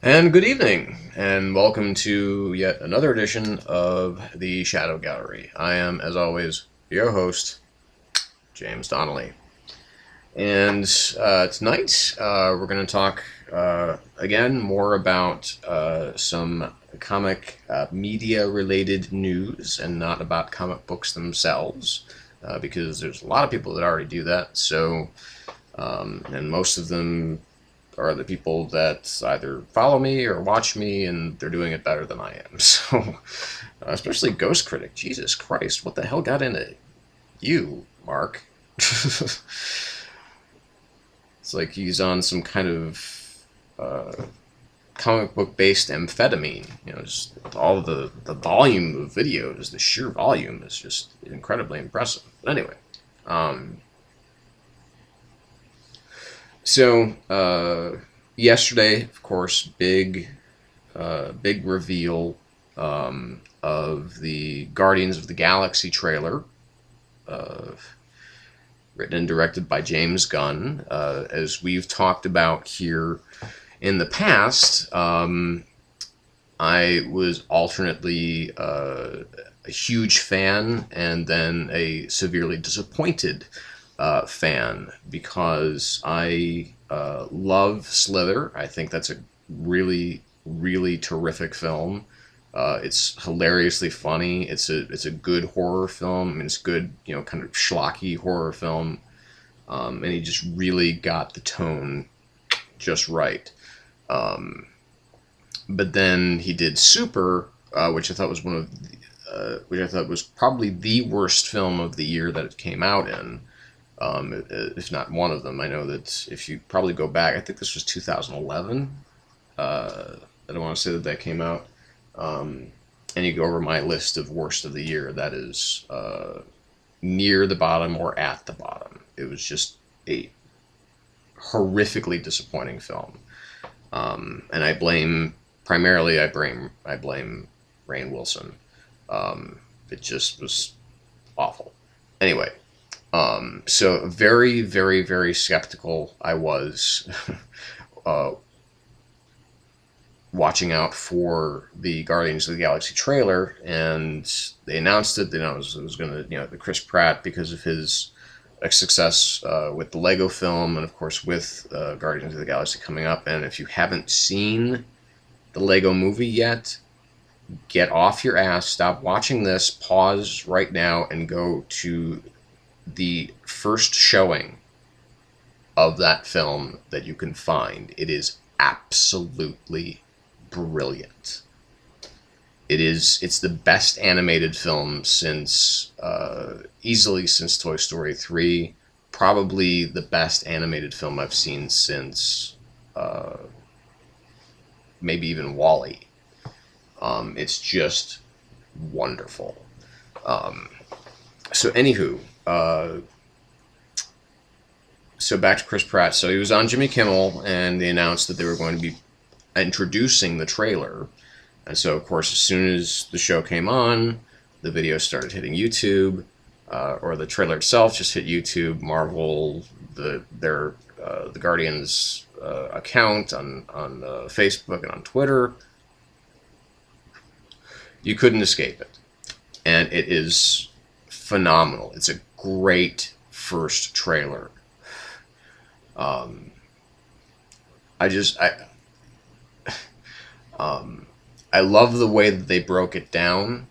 And good evening, and welcome to yet another edition of the Shadow Gallery. I am, as always, your host, James Donnelly. And tonight we're going to talk again more about some comic media related news and not about comic books themselves, because there's a lot of people that already do that. And most of them are the people that either follow me or watch me, and they're doing it better than I am. So, especially Ghost Critic. Jesus Christ, what the hell got into you, Mark? It's like he's on some kind of comic book based amphetamine. Just all the volume of videos, the sheer volume is just incredibly impressive. But anyway, um, yesterday, of course, big reveal of the Guardians of the Galaxy trailer, uh, written and directed by James Gunn. As we've talked about here in the past, I was alternately a huge fan and then a severely disappointed fan, because I love Slither. I think that's a really, really terrific film. It's hilariously funny. It's a good horror film. I mean, it's good, kind of schlocky horror film. And he just really got the tone just right. Um, but then he did Super, which I thought was which I thought was probably the worst film of the year that it came out in, if not one of them. I know that if you probably go back, I think this was 2011. I don't want to say that came out. Um, and you go over my list of worst of the year, that is near the bottom or at the bottom. It was just a horrifically disappointing film. And I blame Rainn Wilson. It just was awful. Anyway, so very, very, very skeptical I was uh, watching out for the Guardians of the Galaxy trailer, and they announced it. It was going to, the Chris Pratt, because of his success with the Lego film, and of course with Guardians of the Galaxy coming up. And if you haven't seen the Lego movie yet, get off your ass, stop watching this, pause right now, and go to the first showing of that film that you can find. It is absolutely brilliant. It's the best animated film since easily since Toy Story 3, probably the best animated film I've seen since maybe even Wall-E. It's just wonderful. Um, so anywho, so back to Chris Pratt. So he was on Jimmy Kimmel, and they announced that they were going to be introducing the trailer. And so, of course, as soon as the show came on, the video started hitting YouTube, or the trailer itself just hit YouTube. Marvel, the Guardians account on Facebook and on Twitter. You couldn't escape it, and it is phenomenal. It's a great first trailer. Um, I just I love the way that they broke it down.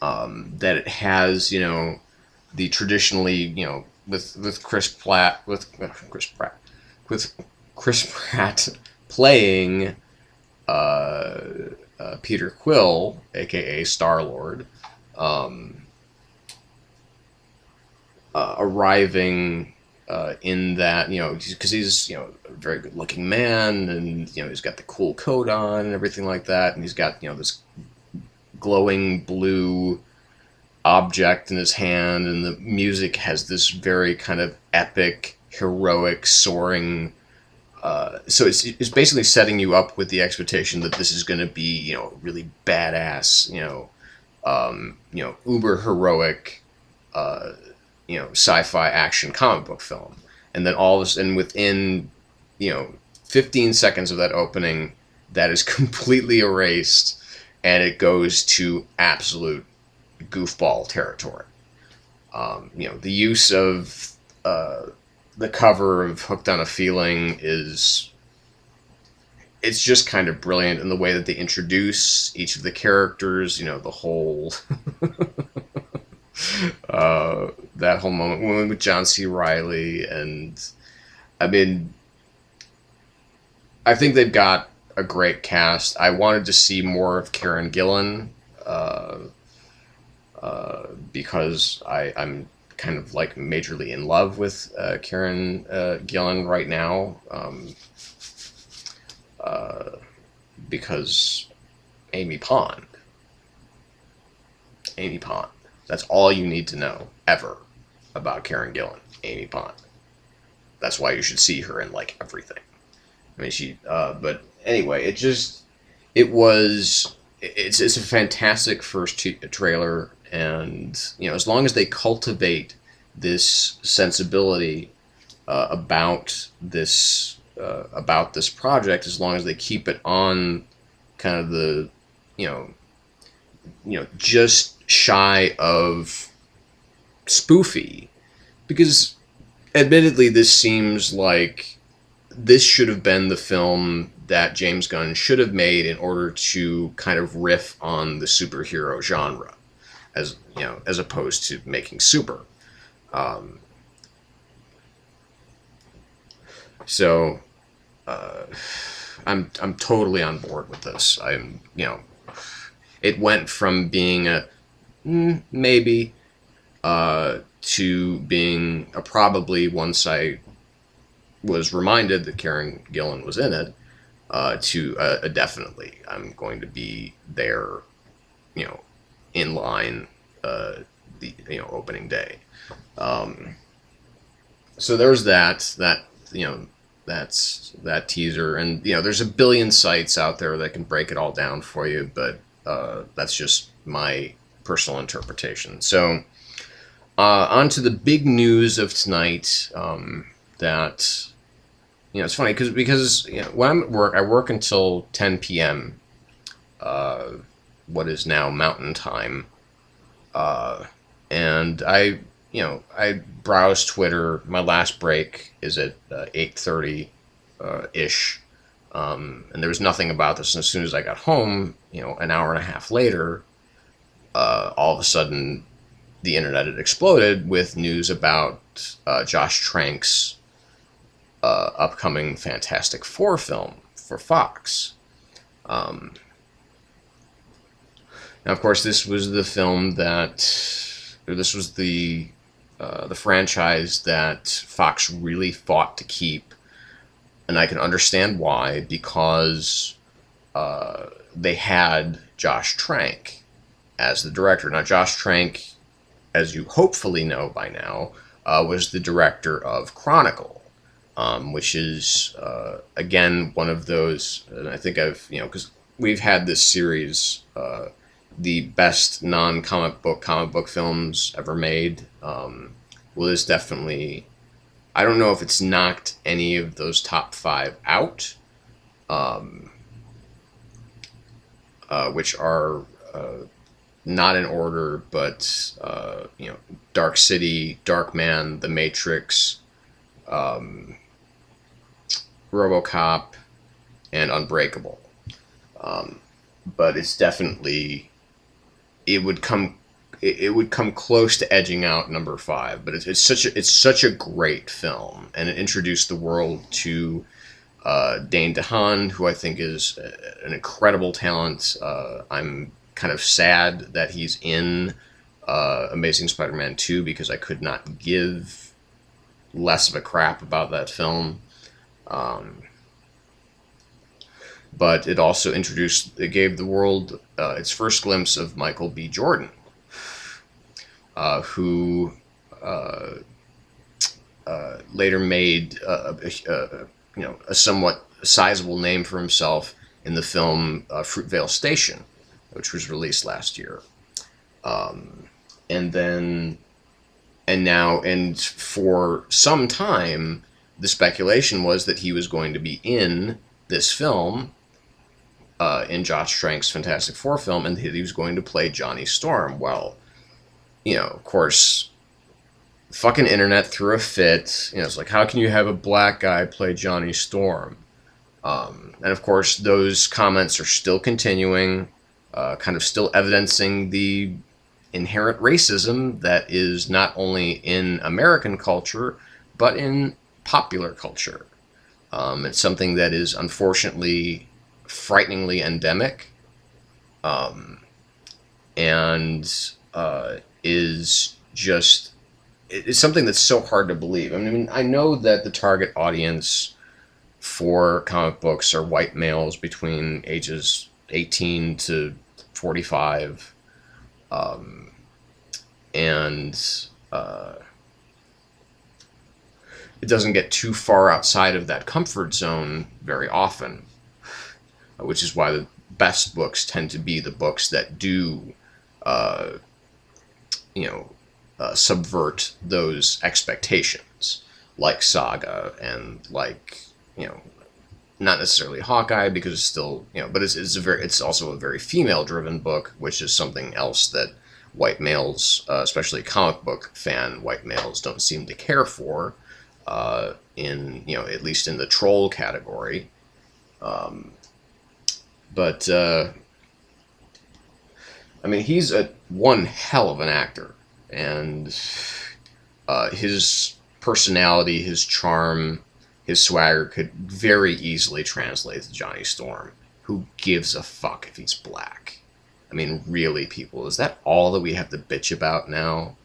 That it has, the traditionally, with Chris Pratt playing Peter Quill, aka Star-Lord, um, arriving in that, because he's, a very good-looking man, and, he's got the cool coat on and everything like that, and he's got, this glowing blue object in his hand, and the music has this very kind of epic, heroic, soaring. So it's basically setting you up with the expectation that this is going to be, really badass, uber heroic, uh, sci-fi action comic book film. And then all this, and within, 15 seconds of that opening, that is completely erased, and it goes to absolute goofball territory. The use of the cover of Hooked on a Feeling is, it's just kind of brilliant in the way that they introduce each of the characters. The whole that whole moment with John C. Reilly, and I mean, I think they've got a great cast. I wanted to see more of Karen Gillan, uh, because I'm kind of like majorly in love with Karen Gillan right now, uh, because Amy Pond. Amy Pond. That's all you need to know ever about Karen Gillan. Amy Pond. That's why you should see her in like everything. I mean, but anyway, it's a fantastic first trailer, and as long as they cultivate this sensibility about this project, as long as they keep it on kind of the you know just shy of spoofy, because admittedly this seems like this should have been the film that James Gunn should have made in order to kind of riff on the superhero genre, as opposed to making Super. Um, so I'm totally on board with this. It went from being a maybe to being a probably, once I was reminded that Karen Gillan was in it, to a definitely. I'm going to be there, in line, the opening day. So there's that's that teaser, and there's a billion sites out there that can break it all down for you, but that's just my personal interpretation. So on to the big news of tonight. That it's funny because when I'm at work, I work until 10 p.m. What is now Mountain Time, and I browse Twitter. My last break is at 8:30 ish, and there was nothing about this. And as soon as I got home, an hour and a half later, all of a sudden, the internet had exploded with news about Josh Trank's upcoming Fantastic Four film for Fox. Now, of course, this was the franchise that Fox really fought to keep, and I can understand why, because they had Josh Trank as the director. Now, Josh Trank, as you hopefully know by now, was the director of Chronicle, which is, again, one of those, and I think because we've had this series, the best non-comic book films ever made. Well, this definitely, I don't know if it's knocked any of those top 5 out, which are not in order, but Dark City, Darkman, The Matrix, RoboCop, and Unbreakable. But it's definitely, it would come close to edging out number 5. But it's such a great film, and it introduced the world to Dane DeHaan, who I think is an incredible talent. I'm kind of sad that he's in Amazing Spider-Man 2, because I could not give less of a crap about that film. But it also gave the world its first glimpse of Michael B. Jordan, who later made a somewhat sizable name for himself in the film Fruitvale Station, which was released last year. And for some time, the speculation was that he was going to be in this film, in Josh Trank's Fantastic Four film, and he was going to play Johnny Storm. Well, of course, fucking internet threw a fit. It's like, how can you have a black guy play Johnny Storm? And of course, those comments are still continuing, kind of still evidencing the inherent racism that is not only in American culture, but in popular culture. It's something that is unfortunately frighteningly endemic, and is just, it's something that's so hard to believe. I mean, I know that the target audience for comic books are white males between ages 18 to 45, and it doesn't get too far outside of that comfort zone very often, which is why the best books tend to be the books that do, uh, subvert those expectations, like Saga and like, not necessarily Hawkeye, because it's still, but it's also a very female-driven book, which is something else that white males, especially comic book fan white males, don't seem to care for, at least in the troll category. But I mean, he's one hell of an actor, and his personality, his charm, his swagger could very easily translate to Johnny Storm. Who gives a fuck if he's black? I mean, really, people, is that all that we have to bitch about now?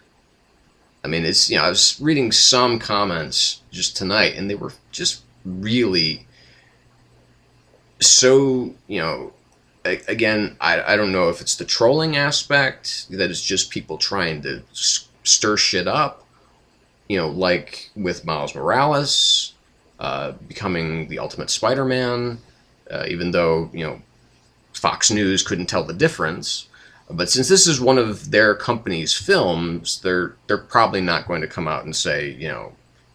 I mean, it's, I was reading some comments just tonight, and they were just really so, again, I don't know if it's the trolling aspect, that it's just people trying to stir shit up, like with Miles Morales becoming the Ultimate Spider-Man, even though, Fox News couldn't tell the difference. But since this is one of their company's films, they're probably not going to come out and say,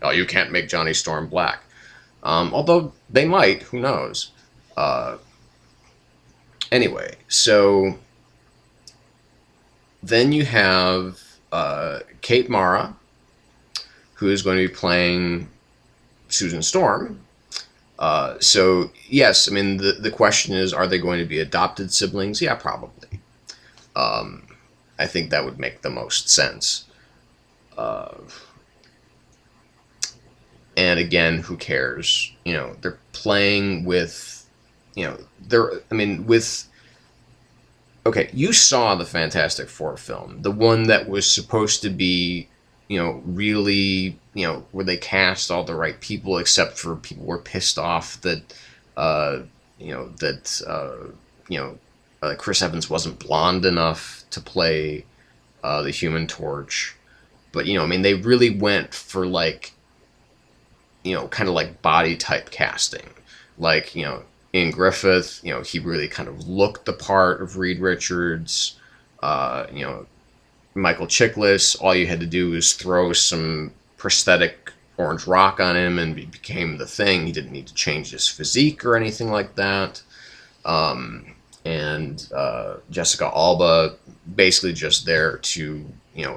oh, you can't make Johnny Storm black. Although they might, who knows. Anyway, so then you have Kate Mara, who is going to be playing Susan Storm. So, yes, I mean, the question is, are they going to be adopted siblings? Yeah, probably. I think that would make the most sense. And again, who cares? They're playing with, okay, you saw the Fantastic Four film, the one that was supposed to be, really, where they cast all the right people, except for people were pissed off that, Chris Evans wasn't blonde enough to play the Human Torch. But, they really went for, like, kind of like body type casting. Like, Ian Griffith, he really kind of looked the part of Reed Richards. Michael Chiklis, all you had to do was throw some prosthetic orange rock on him and he became the Thing. He didn't need to change his physique or anything like that. And Jessica Alba, basically just there to,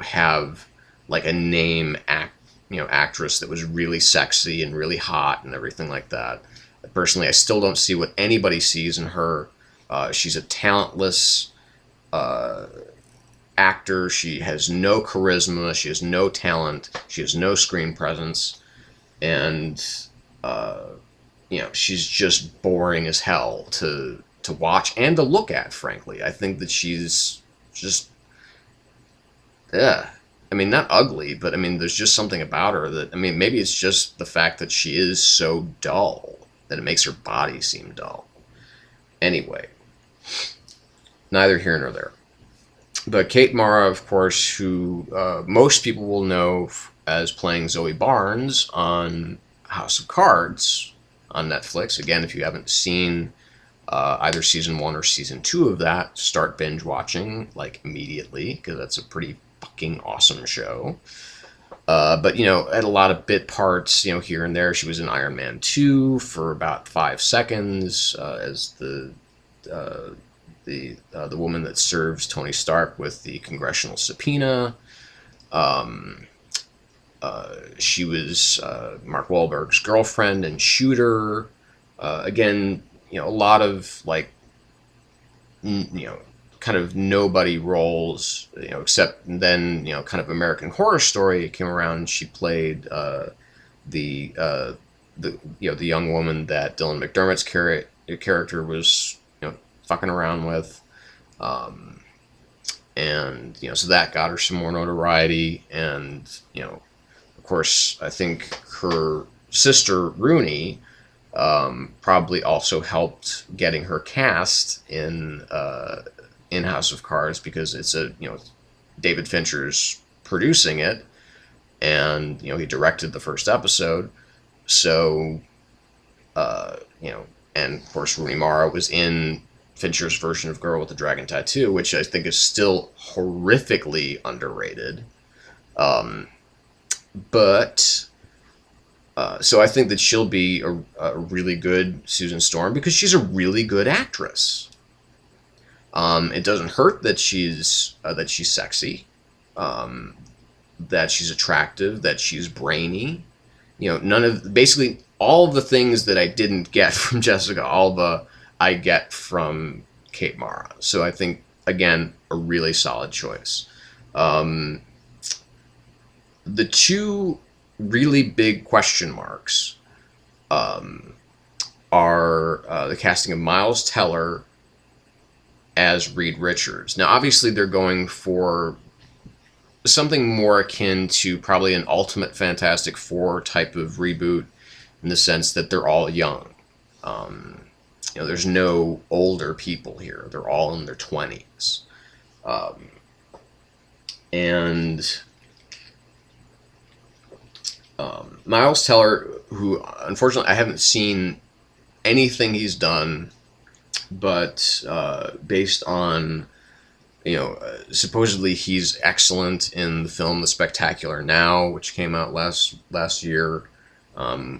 have like a name actress that was really sexy and really hot and everything like that. Personally, I still don't see what anybody sees in her. She's a talentless actor. She has no charisma. She has no talent. She has no screen presence. And, she's just boring as hell to watch and to look at, frankly. I think that she's just, I mean, not ugly, but I mean, there's just something about her that, I mean, maybe it's just the fact that she is so dull that it makes her body seem dull. Anyway, neither here nor there. But Kate Mara, of course, who most people will know as playing Zoe Barnes on House of Cards on Netflix. Again, if you haven't seen either season 1 or season 2 of that, start binge watching like immediately, because that's a pretty fucking awesome show. But at a lot of bit parts, here and there. She was in Iron Man 2 for about 5 seconds as the the woman that serves Tony Stark with the congressional subpoena. Um, she was Mark Wahlberg's girlfriend and Shooter. Again, a lot of like kind of nobody roles, except then kind of American Horror Story came around. And she played the the young woman that Dylan McDermott's character was fucking around with. And so that got her some more notoriety, and of course I think her sister Rooney probably also helped getting her cast in House of Cards, because it's David Fincher's producing it, and he directed the first episode, so and of course Rooney Mara was in Fincher's version of Girl with the Dragon Tattoo, which I think is still horrifically underrated. But so I think that she'll be a really good Susan Storm, because she's a really good actress. It doesn't hurt that she's sexy, that she's attractive, that she's brainy. Basically all of the things that I didn't get from Jessica Alba, I get from Kate Mara. So I think, again, a really solid choice. The two really big question marks are the casting of Miles Teller as Reed Richards. Now, obviously, they're going for something more akin to probably an Ultimate Fantastic Four type of reboot, in the sense that they're all young. There's no older people here. They're all in their 20s. And Miles Teller, who unfortunately I haven't seen anything he's done, but based on, supposedly he's excellent in the film The Spectacular Now, which came out last year,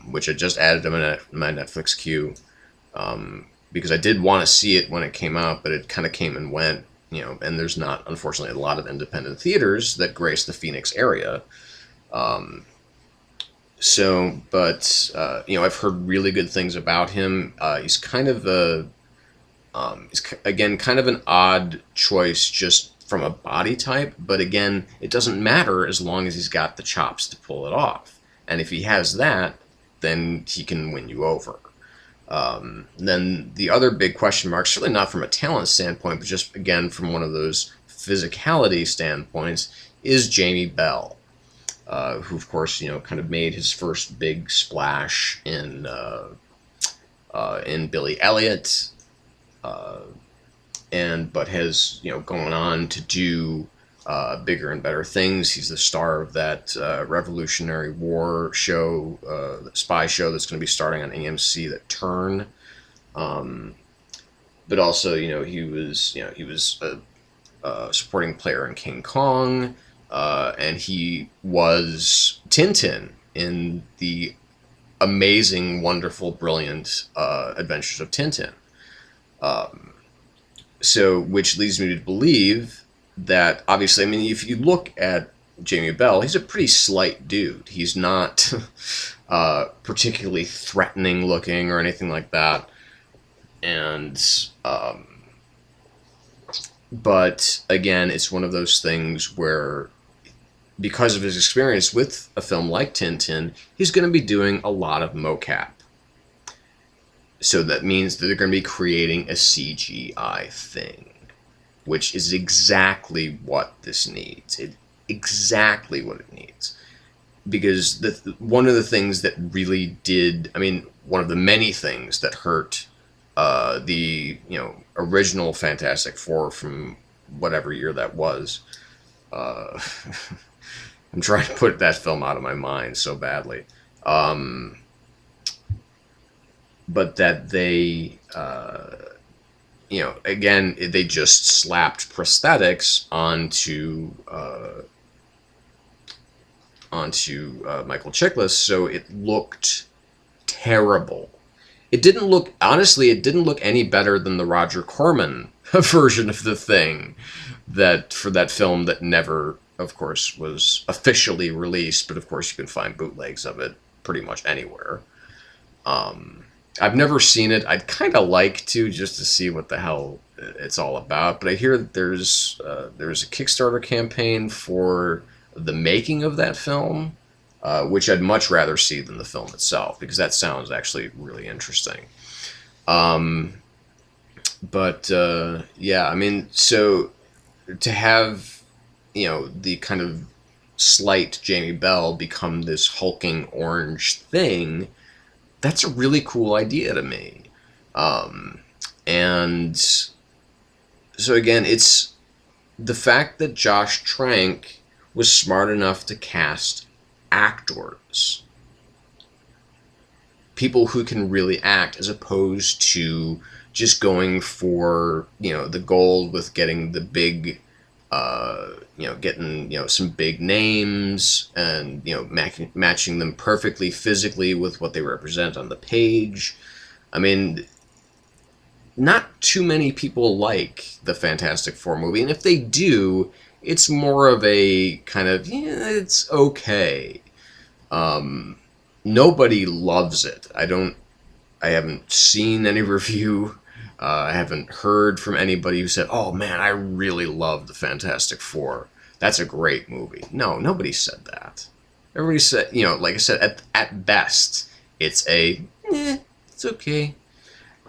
which I just added to my Netflix queue. Because I did want to see it when it came out, but it kind of came and went, and there's not, unfortunately, a lot of independent theaters that grace the Phoenix area. But I've heard really good things about him. He's kind of again, kind of an odd choice just from a body type, but again, it doesn't matter as long as he's got the chops to pull it off. And if he has that, then he can win you over. Then the other big question mark, certainly not from a talent standpoint, but just, again, from one of those physicality standpoints, is Jamie Bell, who, of course, kind of made his first big splash in Billy Elliot, but has, gone on to do bigger and better things. He's the star of that Revolutionary War show, the spy show that's going to be starting on AMC, that Turn. But also, he was a supporting player in King Kong, and he was Tintin in the amazing, wonderful, brilliant Adventures of Tintin. So, which leads me to believe that, obviously, I mean, if you look at Jamie Bell, he's a pretty slight dude. He's not particularly threatening looking or anything like that. And, but again, it's one of those things where, because of his experience with a film like Tintin, he's going to be doing a lot of mocap. So that means that they're going to be creating a CGI thing, which is exactly what this needs. Exactly what it needs. Because one of the things that really did, I mean, one of the many things that hurt the original Fantastic Four from whatever year that was. I'm trying to put that film out of my mind so badly. But that they, again, they just slapped prosthetics onto Michael Chiklis, so it looked terrible. It didn't look, honestly, it didn't look any better than the Roger Corman version of the thing that for that film that never, of course, was officially released, but of course you can find bootlegs of it pretty much anywhere. Um, I've never seen it. I'd kind of like to just to see what the hell it's all about. But I hear that there's a Kickstarter campaign for the making of that film, which I'd much rather see than the film itself because that sounds actually really interesting. Um, but yeah, I mean, so to have the kind of slight Jamie Bell become this hulking orange thing, that's a really cool idea to me. Um, and so again, it's the fact that Josh Trank was smart enough to cast actors, people who can really act, as opposed to just going for the gold with getting the big getting some big names and matching them perfectly physically with what they represent on the page. I mean, not too many people like the Fantastic Four movie, and if they do, it's more of a kind of it's okay. Um, Nobody loves it. I haven't seen any review. I haven't heard from anybody who said, "Oh man, I really love the Fantastic Four. That's a great movie." No, nobody said that. Everybody said, like I said, at best, it's it's okay.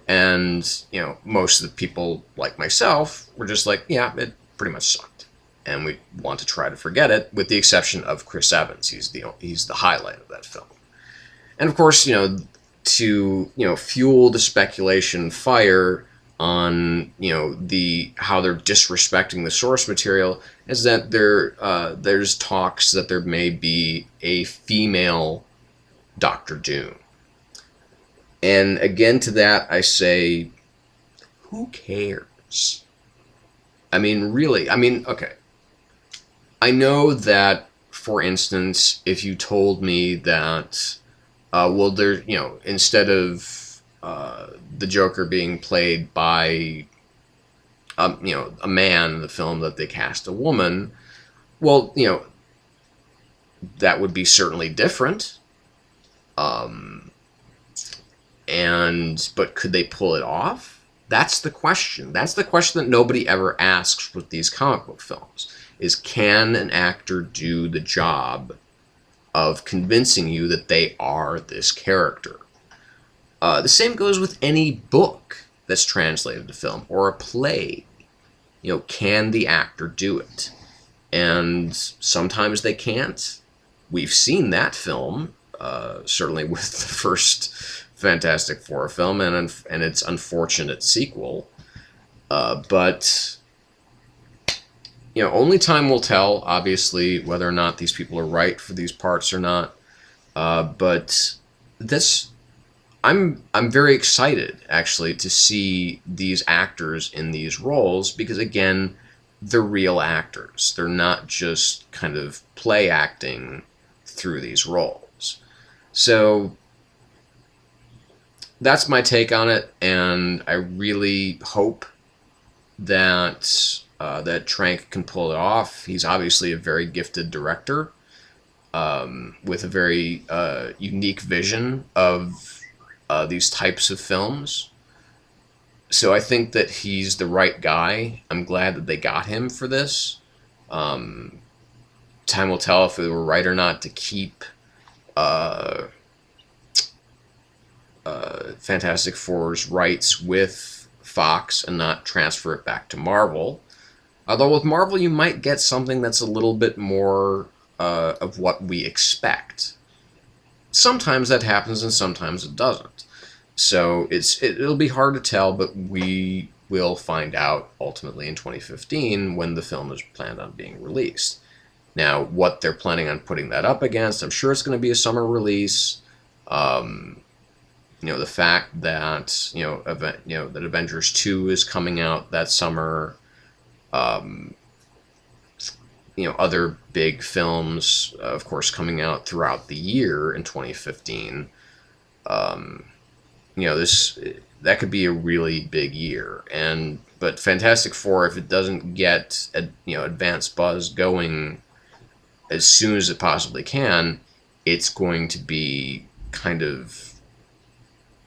And most of the people like myself were just like, "Yeah, it pretty much sucked," and we want to try to forget it, with the exception of Chris Evans. He's the highlight of that film. And of course, to fuel the speculation fire on the how they're disrespecting the source material, is that there's talks that there may be a female Doctor Doom. And again, to that I say, who cares? I mean, really, I mean, okay, I know that, for instance, if you told me that well, there, instead of the Joker being played by, a man in the film, that they cast a woman, well, that would be certainly different. Um, but could they pull it off? That's the question. That's the question that nobody ever asks with these comic book films: is can an actor do the job of convincing you that they are this character? The same goes with any book that's translated to film or a play. Can the actor do it? And sometimes they can't. We've seen that film, certainly with the first Fantastic Four film and its unfortunate sequel. But only time will tell, obviously, whether or not these people are right for these parts or not. But this, I'm very excited, actually, to see these actors in these roles, because again, they're real actors. They're not just kind of play acting through these roles. So that's my take on it, and I really hope that Trank can pull it off. He's obviously a very gifted director, with a very unique vision of these types of films. So I think that he's the right guy. I'm glad that they got him for this. Um, Time will tell if they were right or not to keep uh, Fantastic Four's rights with Fox and not transfer it back to Marvel. Although with Marvel, you might get something that's a little bit more of what we expect. Sometimes that happens, and sometimes it doesn't. So it'll be hard to tell, but we will find out ultimately in 2015 when the film is planned on being released. Now, what they're planning on putting that up against, I'm sure it's going to be a summer release. Um, the fact that that Avengers 2 is coming out that summer. Um, Other big films, of course, coming out throughout the year in 2015. Um, this that could be a really big year. And but Fantastic Four, if it doesn't get advanced buzz going as soon as it possibly can, it's going to be kind of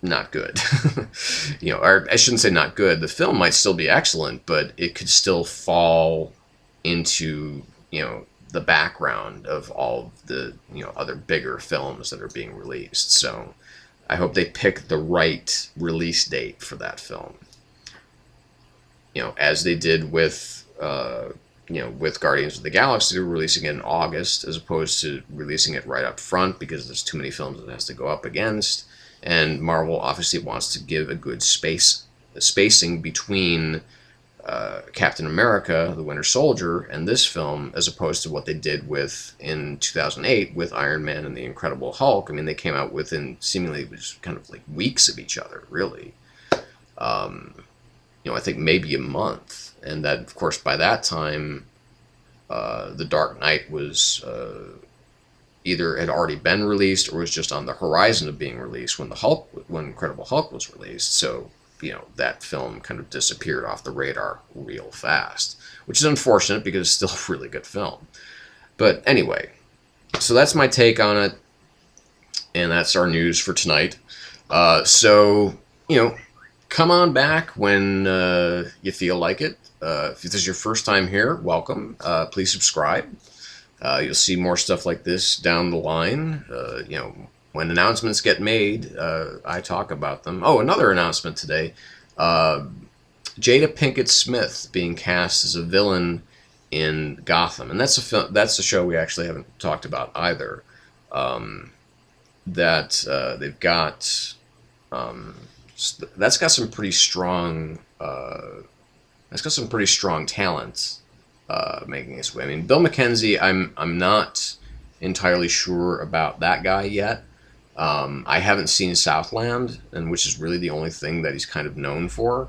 not good. Or I shouldn't say not good. The film might still be excellent, but it could still fall into the background of all of the other bigger films that are being released. So I hope they pick the right release date for that film. As they did with with Guardians of the Galaxy, they're releasing it in August as opposed to releasing it right up front because there's too many films it has to go up against. And Marvel obviously wants to give a good spacing between Captain America, the Winter Soldier, and this film, as opposed to what they did in 2008 with Iron Man and the Incredible Hulk. I mean, they came out within seemingly just kind of like weeks of each other, really. I think maybe a month, and that, of course, by that time, The Dark Knight was either had already been released or was just on the horizon of being released when Incredible Hulk was released. So that film kind of disappeared off the radar real fast, which is unfortunate because it's still a really good film. But anyway, so that's my take on it, and that's our news for tonight. So come on back when you feel like it. If this is your first time here, welcome. Please subscribe. You'll see more stuff like this down the line. When announcements get made, I talk about them. Oh, another announcement today. Jada Pinkett Smith being cast as a villain in Gotham. And that's a show we actually haven't talked about either. They've got... that's got some pretty strong... that's got some pretty strong talent making its way. I mean, Bill McKenzie, I'm not entirely sure about that guy yet. I haven't seen Southland, and which is really the only thing that he's kind of known for.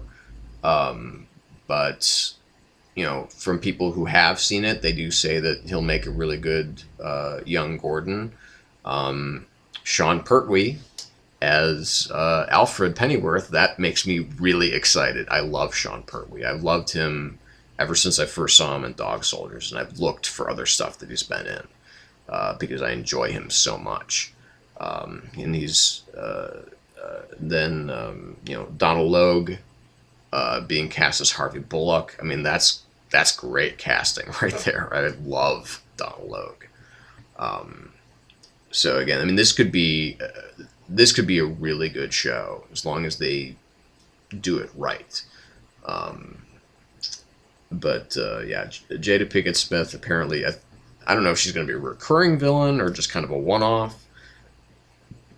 But from people who have seen it, they do say that he'll make a really good young Gordon. Sean Pertwee as Alfred Pennyworth, that makes me really excited. I love Sean Pertwee. I've loved him ever since I first saw him in Dog Soldiers, and I've looked for other stuff that he's been in because I enjoy him so much. And he's then Donald Logue being cast as Harvey Bullock. I mean, that's great casting right there. I love Donald Logue. So again, I mean, this could be a really good show as long as they do it right. But yeah, Jada Pinkett Smith apparently, I don't know if she's going to be a recurring villain or just kind of a one-off.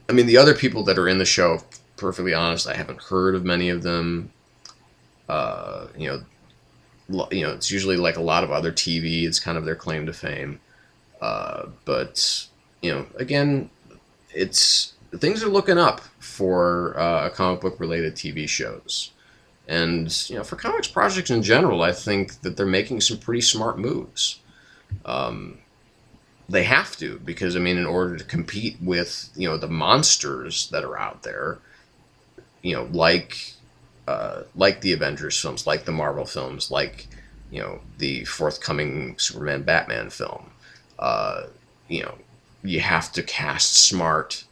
I mean, the other people that are in the show, perfectly honest, I haven't heard of many of them. It's usually like a lot of other TV. It's kind of their claim to fame. But again, things are looking up for comic book related TV shows. And for comics projects in general, I think that they're making some pretty smart moves. They have to, because I mean, in order to compete with the monsters that are out there, like the Avengers films, like the Marvel films, like the forthcoming Superman Batman film, you have to cast smart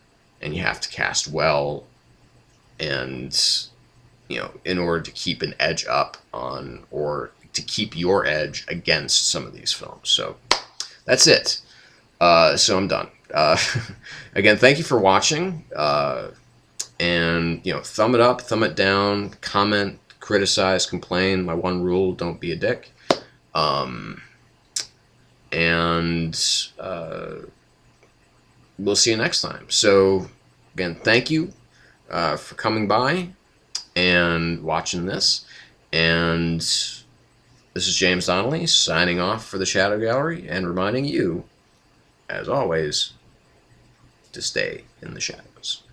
and you have to cast well, and in order to keep an edge up on, or to keep your edge against some of these films. So that's it. So I'm done. Again, thank you for watching. And thumb it up, thumb it down, comment, criticize, complain. My one rule: don't be a dick. And we'll see you next time. So again, thank you for coming by and watching this. And this is James Donnelly signing off for the Shadow Gallery and reminding you, as always, to stay in the shadows.